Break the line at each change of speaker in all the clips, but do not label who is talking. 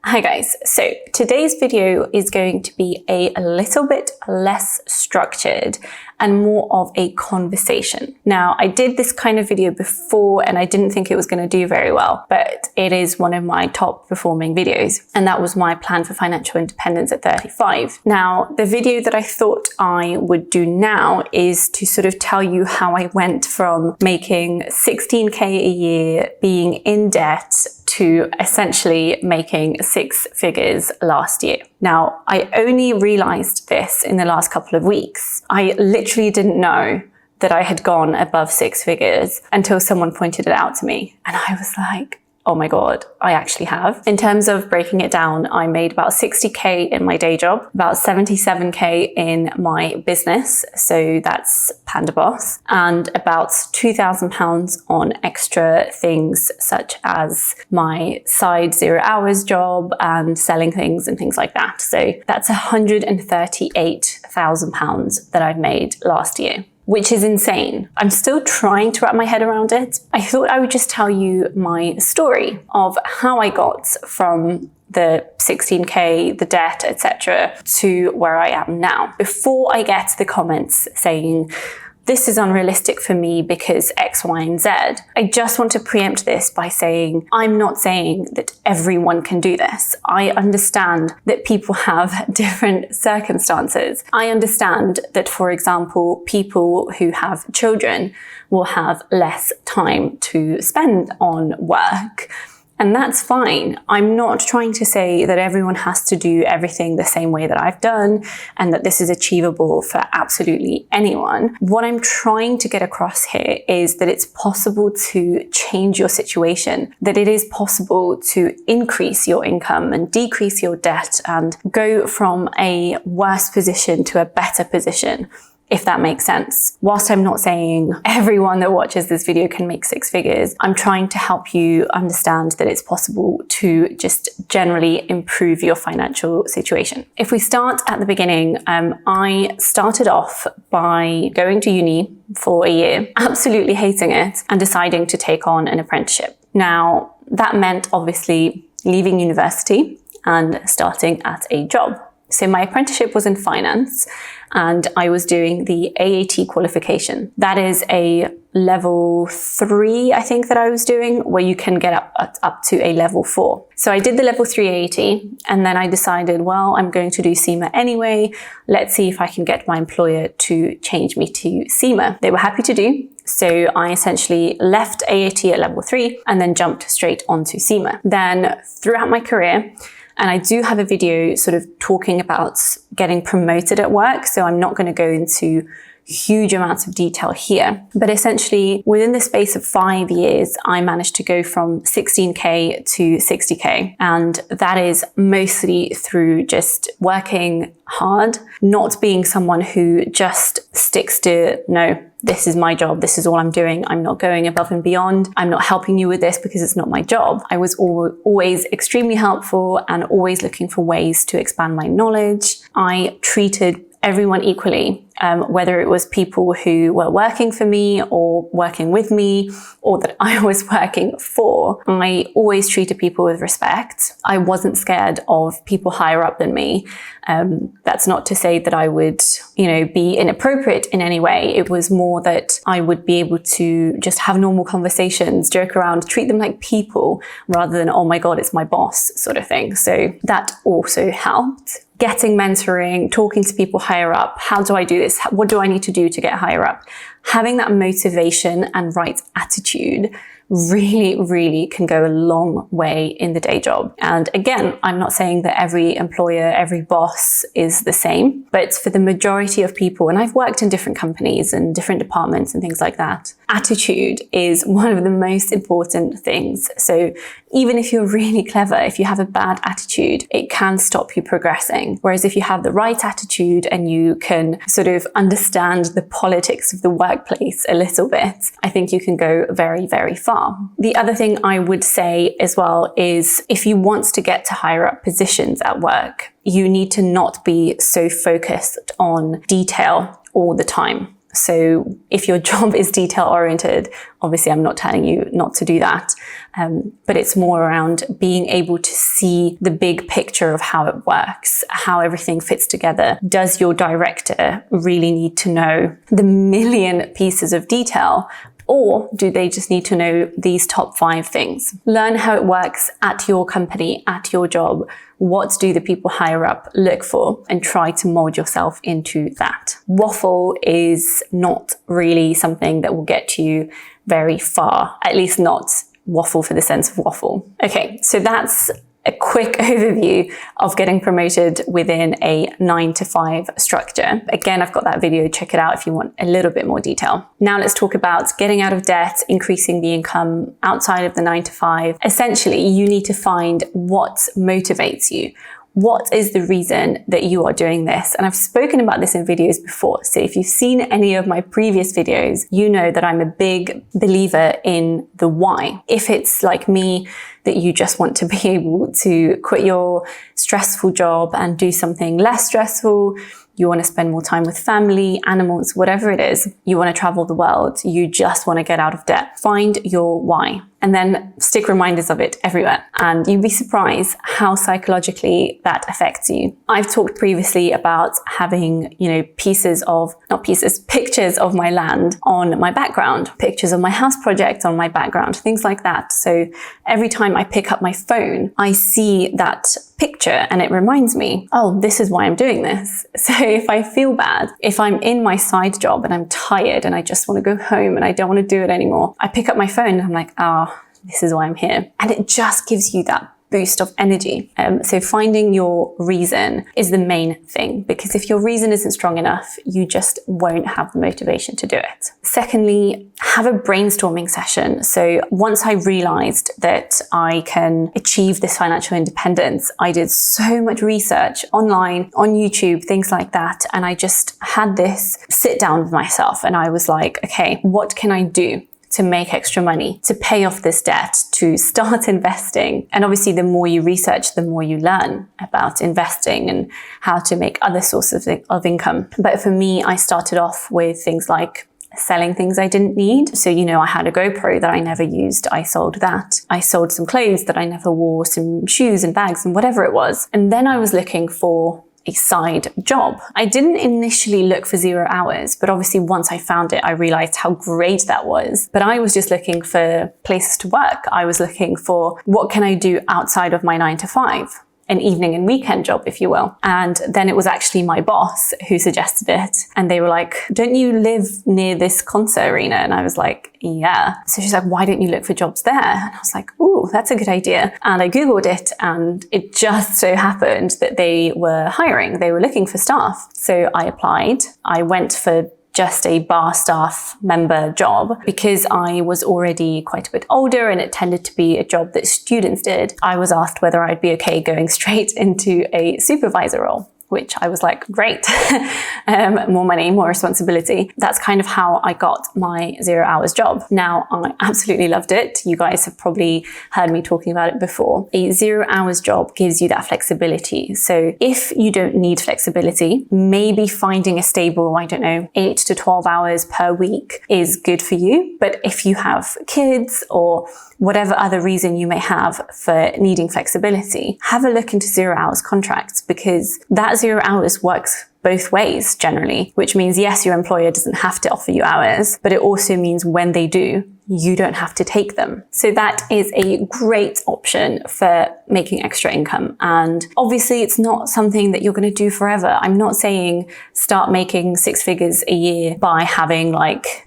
Hi guys, so today's video is going to be a little bit less structured and more of a conversation. Now, I did this kind of video before and I didn't think it was going to do very well, but it is one of my top performing videos, and that was my plan for financial independence at 35. Now, the video that I thought I would do now is to sort of tell you how I went from making 16k a year, being in debt, to essentially making 6 figures last year. Now, I only realized this in the last couple of weeks. I literally didn't know that I had gone above 6 figures until someone pointed it out to me. And I was like, oh my God, I actually have. In terms of breaking it down, I made about 60k in my day job, about 77k in my business. So that's Panda Boss, and about £2,000 on extra things such as my side 0 hours job and selling things and things like that. So that's £138,000 that I've made last year, which is insane. I'm still trying to wrap my head around it. I thought I would just tell you my story of how I got from the 16k, the debt, etc., to where I am now. Before I get to the comments saying, this is unrealistic for me because X, Y, and Z, I just want to preempt this by saying, I'm not saying that everyone can do this. I understand that people have different circumstances. I understand that, for example, people who have children will have less time to spend on work. And that's fine. I'm not trying to say that everyone has to do everything the same way that I've done and that this is achievable for absolutely anyone. What I'm trying to get across here is that it's possible to change your situation, that it is possible to increase your income and decrease your debt and go from a worse position to a better position, if that makes sense. Whilst I'm not saying everyone that watches this video can make 6 figures, I'm trying to help you understand that it's possible to just generally improve your financial situation. If we start at the beginning, I started off by going to uni for a year, absolutely hating it, and deciding to take on an apprenticeship. Now, that meant obviously leaving university and starting at a job. So my apprenticeship was in finance and I was doing the AAT qualification. That is a level 3, I think, that I was doing, where you can get up to a level 4. So I did the level 3 AAT and then I decided, well, I'm going to do CIMA anyway. Let's see if I can get my employer to change me to CIMA. They were happy to do. So I essentially left AAT at level 3 and then jumped straight onto CIMA. Then throughout my career, and I do have a video sort of talking about getting promoted at work, so I'm not going to go into huge amounts of detail here. But essentially, within the space of 5 years, I managed to go from 16k to 60k. And that is mostly through just working hard, not being someone who just sticks to, no, this is my job, this is all I'm doing, I'm not going above and beyond, I'm not helping you with this because it's not my job. I was always extremely helpful and always looking for ways to expand my knowledge. I treated everyone equally, whether it was people who were working for me or working with me or that I was working for. I always treated people with respect. I wasn't scared of people higher up than me. That's not to say that I would, be inappropriate in any way. It was more that I would be able to just have normal conversations, joke around, treat them like people rather than, oh my God, it's my boss sort of thing. So that also helped. Getting mentoring, talking to people higher up. How do I do this? What do I need to do to get higher up? Having that motivation and right attitude really, really can go a long way in the day job. And again, I'm not saying that every employer, every boss is the same, but for the majority of people, and I've worked in different companies and different departments and things like that, attitude is one of the most important things. So even if you're really clever, if you have a bad attitude, it can stop you progressing. Whereas if you have the right attitude and you can sort of understand the politics of the workplace a little bit, I think you can go very, very far. The other thing I would say as well is if you want to get to higher up positions at work, you need to not be so focused on detail all the time. So if your job is detail oriented, obviously I'm not telling you not to do that. But it's more around being able to see the big picture of how it works, how everything fits together. Does your director really need to know the million pieces of detail? Or do they just need to know these top 5 things? Learn how it works at your company, at your job. What do the people higher up look for? And try to mold yourself into that. Waffle is not really something that will get you very far, at least not waffle for the sense of waffle. Okay, so that's a quick overview of getting promoted within a 9-to-5 structure. Again, I've got that video, check it out if you want a little bit more detail. Now let's talk about getting out of debt, increasing the income outside of the 9-to-5. Essentially, you need to find what motivates you. What is the reason that you are doing this? And I've spoken about this in videos before. So if you've seen any of my previous videos, you know that I'm a big believer in the why. If it's like me, that you just want to be able to quit your stressful job and do something less stressful, you want to spend more time with family, animals, whatever it is, you want to travel the world, you just want to get out of debt. Find your why and then stick reminders of it everywhere. And you'd be surprised how psychologically that affects you. I've talked previously about having, pictures of my land on my background, pictures of my house project on my background, things like that. So every time I pick up my phone, I see that picture and it reminds me, oh, this is why I'm doing this. So if I feel bad, if I'm in my side job and I'm tired and I just want to go home and I don't want to do it anymore, I pick up my phone and I'm like, this is why I'm here. And it just gives you that boost of energy. So finding your reason is the main thing, because if your reason isn't strong enough, you just won't have the motivation to do it. Secondly, have a brainstorming session. So once I realized that I can achieve this financial independence, I did so much research online, on YouTube, things like that. And I just had this sit down with myself and I was like, okay, what can I do to make extra money, to pay off this debt, to start investing? And obviously, the more you research, the more you learn about investing and how to make other sources of income. But for me, I started off with things like selling things I didn't need. So, I had a GoPro that I never used. I sold that. I sold some clothes that I never wore, some shoes and bags and whatever it was. And then I was looking for a side job. I didn't initially look for 0 hours, but obviously once I found it, I realized how great that was. But I was just looking for places to work. I was looking for what can I do outside of my 9-to-5? An evening and weekend job, if you will. And then it was actually my boss who suggested it. And they were like, don't you live near this concert arena? And I was like, yeah. So she's like, why don't you look for jobs there? And I was like, ooh, that's a good idea. And I Googled it and it just so happened that they were hiring. They were looking for staff. So I applied. I went for just a bar staff member job because I was already quite a bit older and it tended to be a job that students did. I was asked whether I'd be okay going straight into a supervisor role, which I was like, great. More money, more responsibility. That's kind of how I got my 0 hours job. Now, I absolutely loved it. You guys have probably heard me talking about it before. A 0 hours job gives you that flexibility. So if you don't need flexibility, maybe finding a stable, 8 to 12 hours per week is good for you. But if you have kids or whatever other reason you may have for needing flexibility, have a look into 0 hours contracts, because that 0 hours works both ways generally, which means yes, your employer doesn't have to offer you hours, but it also means when they do, you don't have to take them. So that is a great option for making extra income. And obviously it's not something that you're going to do forever. I'm not saying start making 6 figures a year by having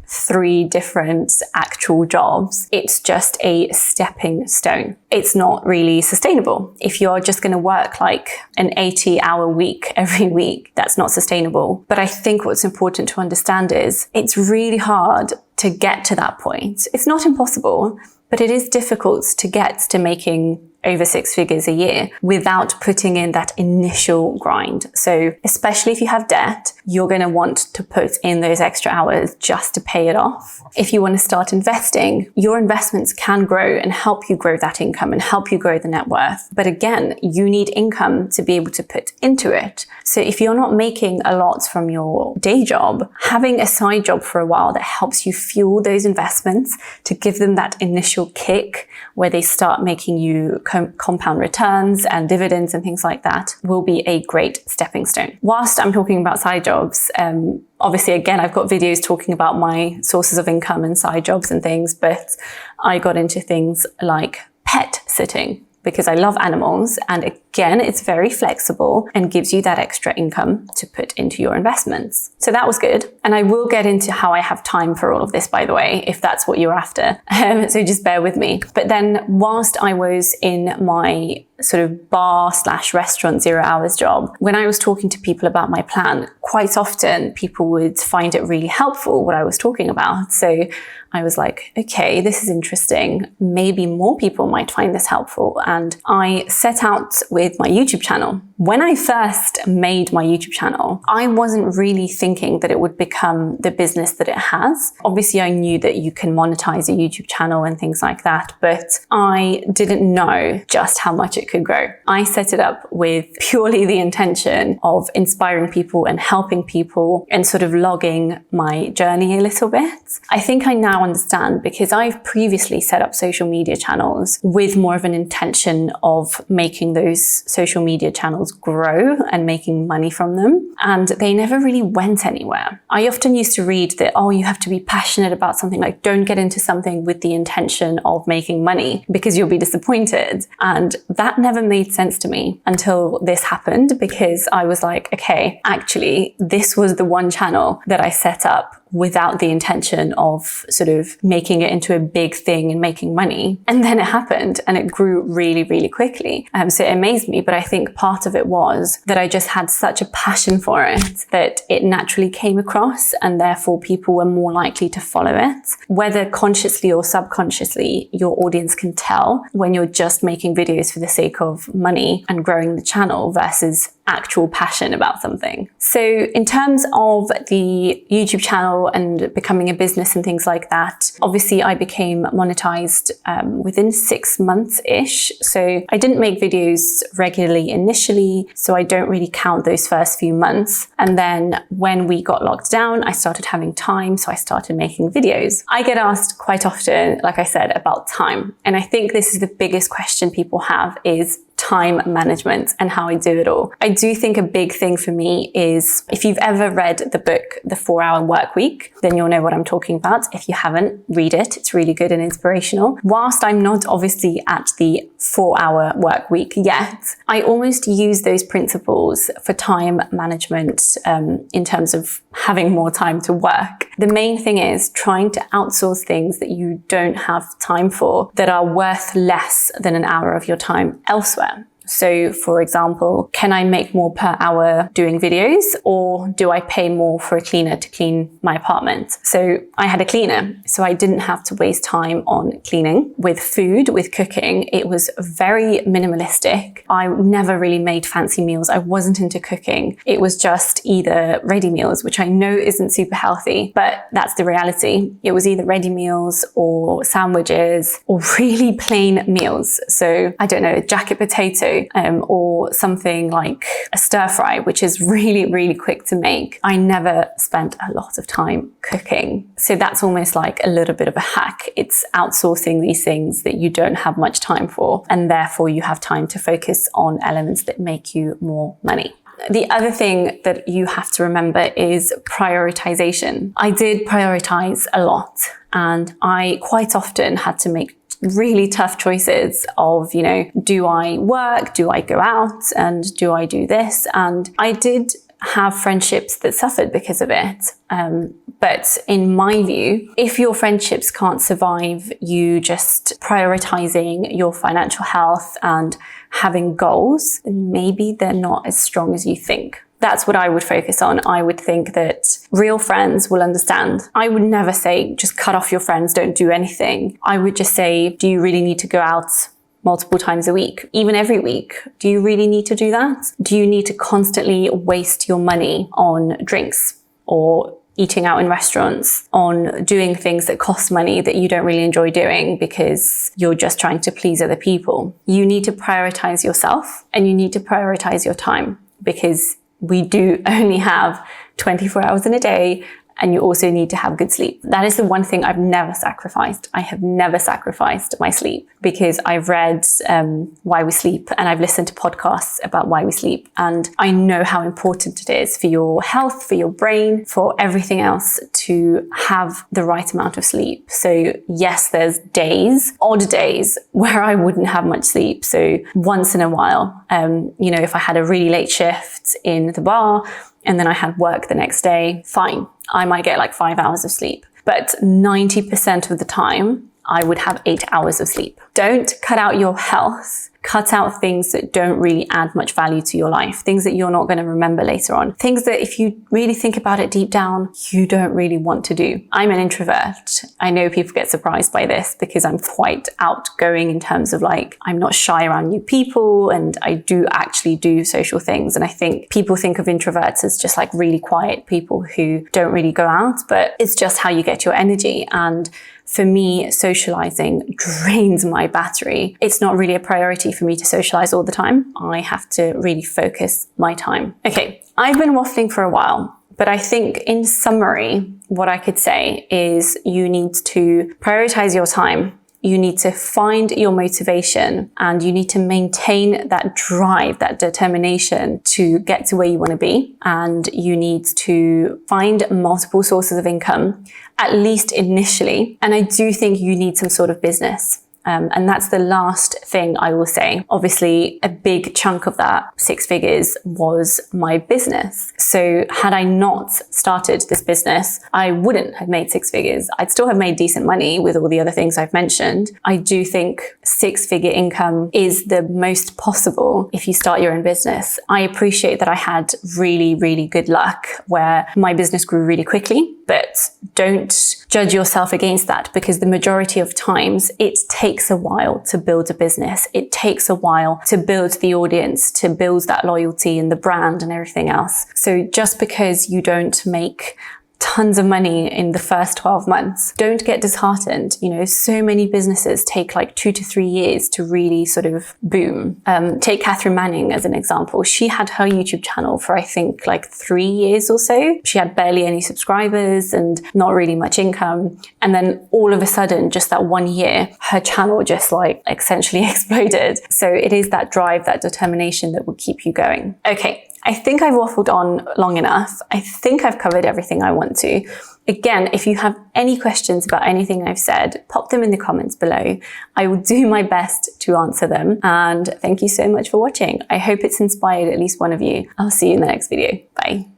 3 different actual jobs. It's just a stepping stone. It's not really sustainable. If you're just going to work an 80-hour week every week, that's not sustainable. But I think what's important to understand is it's really hard to get to that point. It's not impossible, but it is difficult to get to making over 6 figures a year without putting in that initial grind. So especially if you have debt, you're going to want to put in those extra hours just to pay it off. If you want to start investing, your investments can grow and help you grow that income and help you grow the net worth. But again, you need income to be able to put into it. So if you're not making a lot from your day job, having a side job for a while that helps you fuel those investments to give them that initial kick where they start making you compound returns and dividends and things like that will be a great stepping stone. Whilst I'm talking about side jobs, obviously, again, I've got videos talking about my sources of income and side jobs and things, but I got into things like pet sitting because I love animals. And again, it's very flexible and gives you that extra income to put into your investments. So that was good. And I will get into how I have time for all of this, by the way, if that's what you're after. So just bear with me. But then whilst I was in my sort of bar/restaurant 0 hours job, when I was talking to people about my plan, quite often people would find it really helpful what I was talking about. So I was like, okay, this is interesting. Maybe more people might find this helpful. And I set out with my YouTube channel. When I first made my YouTube channel, I wasn't really thinking that it would become the business that it has. Obviously, I knew that you can monetize a YouTube channel and things like that, but I didn't know just how much it could grow. I set it up with purely the intention of inspiring people and helping people and sort of logging my journey a little bit. I think I now understand because I've previously set up social media channels with more of an intention of making those social media channels grow and making money from them. And they never really went anywhere. I often used to read that, oh, you have to be passionate about something, like don't get into something with the intention of making money because you'll be disappointed. And that never made sense to me until this happened, because I was like, okay, actually, this was the one channel that I set up without the intention of sort of making it into a big thing and making money. And then it happened and it grew really, really quickly. So it amazed me. But I think part of it was that I just had such a passion for it that it naturally came across, and therefore people were more likely to follow it. Whether consciously or subconsciously, your audience can tell when you're just making videos for the sake of money and growing the channel versus actual passion about something. So in terms of the YouTube channel and becoming a business and things like that, obviously I became monetized within 6 months-ish. So I didn't make videos regularly initially, so I don't really count those first few months. And then when we got locked down, I started having time, so I started making videos. I get asked quite often, like I said, about time. And I think this is the biggest question people have is time management and how I do it all. I do think a big thing for me is, if you've ever read the book, The 4-Hour Work Week, then you'll know what I'm talking about. If you haven't, read it. It's really good and inspirational. Whilst I'm not obviously at the 4-hour work week yet, I almost use those principles for time management in terms of having more time to work. The main thing is trying to outsource things that you don't have time for that are worth less than an hour of your time elsewhere. So for example, can I make more per hour doing videos, or do I pay more for a cleaner to clean my apartment? So I had a cleaner, so I didn't have to waste time on cleaning. With food, with cooking, it was very minimalistic. I never really made fancy meals. I wasn't into cooking. It was just either ready meals, which I know isn't super healthy, but that's the reality. It was either ready meals or sandwiches or really plain meals. So I don't know, a jacket potato, or something like a stir fry, which is really, really quick to make. I never spent a lot of time cooking. So that's almost like a little bit of a hack. It's outsourcing these things that you don't have much time for, and therefore you have time to focus on elements that make you more money. The other thing that you have to remember is prioritization. I did prioritize a lot, and I quite often had to make really tough choices of, you know, do I work? Do I go out? And do I do this? And I did have friendships that suffered because of it. But in my view, if your friendships can't survive you just prioritizing your financial health and having goals, then maybe they're not as strong as you think. That's what I would focus on. I would think that real friends will understand. I would never say, just cut off your friends, don't do anything. I would just say, do you really need to go out multiple times a week, even every week? Do you really need to do that? Do you need to constantly waste your money on drinks or eating out in restaurants, on doing things that cost money that you don't really enjoy doing because you're just trying to please other people? You need to prioritize yourself and you need to prioritize your time, because we do only have 24 hours in a day, and you also need to have good sleep. That is the one thing I've never sacrificed. I have never sacrificed my sleep, because I've read Why We Sleep, and I've listened to podcasts about why we sleep. And I know how important it is for your health, for your brain, for everything else to have the right amount of sleep. So yes, there's days, odd days, where I wouldn't have much sleep. So once in a while, if I had a really late shift in the bar, and then I had work the next day, fine. I might get like 5 hours of sleep. But 90% of the time, I would have 8 hours of sleep. Don't cut out your health. Cut out things that don't really add much value to your life. Things that you're not going to remember later on. Things that, if you really think about it deep down, you don't really want to do. I'm an introvert. I know people get surprised by this because I'm quite outgoing in terms of I'm not shy around new people, and I do actually do social things. And I think people think of introverts as just really quiet people who don't really go out, but it's just how you get your energy. And for me, socializing drains my battery. It's not really a priority for me to socialize all the time. I have to really focus my time. Okay, I've been waffling for a while, but I think in summary, what I could say is you need to prioritize your time. You need to find your motivation, and you need to maintain that drive, that determination to get to where you want to be. And you need to find multiple sources of income, at least initially. And I do think you need some sort of business. And that's the last thing I will say. Obviously, a big chunk of that 6 figures was my business. So had I not started this business, I wouldn't have made 6 figures. I'd still have made decent money with all the other things I've mentioned. I do think 6-figure income is the most possible if you start your own business. I appreciate that I had really, really good luck where my business grew really quickly, but don't judge yourself against that, because the majority of times it takes a while to build a business. It takes a while to build the audience, to build that loyalty and the brand and everything else. So just because you don't make tons of money in the first 12 months, don't get disheartened. So many businesses take 2 to 3 years to really sort of boom. Take Catherine Manning as an example. She had her YouTube channel for, I think, 3 years or so. She had barely any subscribers and not really much income. And then all of a sudden, just that 1 year, her channel just essentially exploded. So it is that drive, that determination that will keep you going. Okay. I think I've waffled on long enough. I think I've covered everything I want to. Again, if you have any questions about anything I've said, pop them in the comments below. I will do my best to answer them. And thank you so much for watching. I hope it's inspired at least one of you. I'll see you in the next video. Bye.